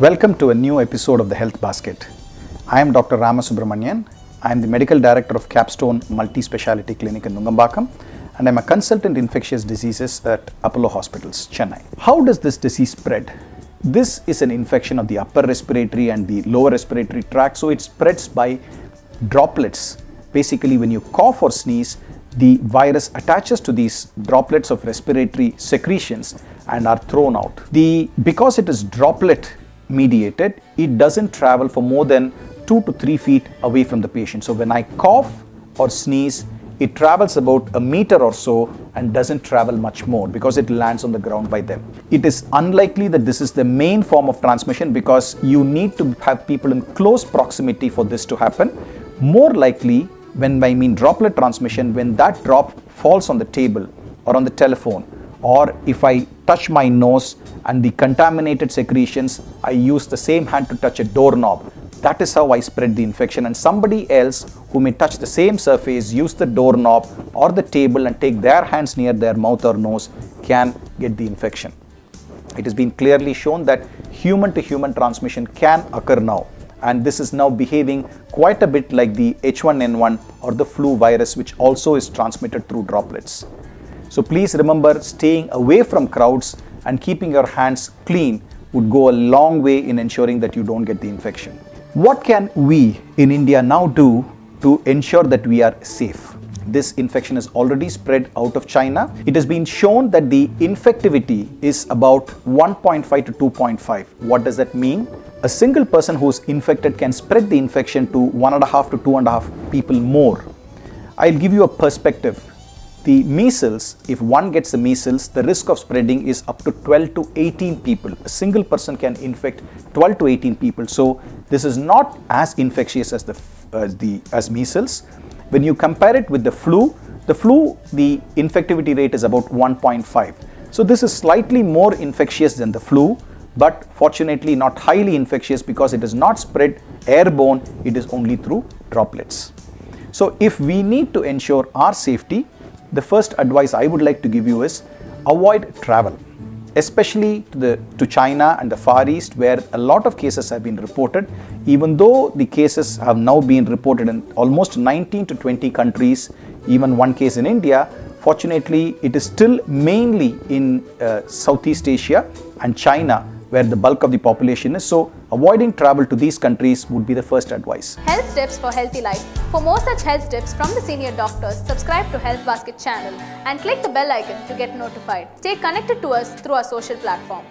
Welcome to a new episode of the Health Basket. I am Dr. Ramasubramanian. I am the Medical Director of Capstone Multi-Speciality Clinic in Nungambakam, and I am a consultant infectious diseases at Apollo Hospitals, Chennai. How does this disease spread? This is an infection of the upper respiratory and the lower respiratory tract, so it spreads by droplets. Basically, when you cough or sneeze, the virus attaches to these droplets of respiratory secretions and are thrown out. Because it is droplet mediated, it doesn't travel for more than 2 to 3 feet away from the patient. So when I cough or sneeze, it travels about a meter or so and doesn't travel much more because it lands on the ground by them. It is unlikely that this is the main form of transmission because you need to have people in close proximity for this to happen. More likely, when I mean droplet transmission, when that drop falls on the table or on the telephone, or if I touch my nose and the contaminated secretions, I use the same hand to touch a doorknob. That is how I spread the infection, and somebody else who may touch the same surface, use the doorknob or the table and take their hands near their mouth or nose can get the infection. It has been clearly shown that human to human transmission can occur now, and this is now behaving quite a bit like the H1N1 or the flu virus, which also is transmitted through droplets. So please remember, staying away from crowds and keeping your hands clean would go a long way in ensuring that you don't get the infection. What can we in India now do to ensure that we are safe? This infection has already spread out of China. It has been shown that the infectivity is about 1.5 to 2.5. What does that mean? A single person who is infected can spread the infection to 1.5 to 2.5 people more. I'll give you a perspective. The measles, if one gets the measles, the risk of spreading is up to 12 to 18 people. A single person can infect 12 to 18 people. So this is not as infectious as measles. When you compare it with the flu, the infectivity rate is about 1.5. So this is slightly more infectious than the flu, but fortunately not highly infectious because it is not spread airborne, it is only through droplets. So if we need to ensure our safety, the first advice I would like to give you is avoid travel, especially to China and the Far East, where a lot of cases have been reported. Even though the cases have now been reported in almost 19 to 20 countries, even one case in India, fortunately it is still mainly in Southeast Asia and China where the bulk of the population is. So avoiding travel to these countries would be the first advice. Health tips for healthy life. For more such health tips from the senior doctors, subscribe to Health Basket channel and click the bell icon to get notified. Stay connected to us through our social platform.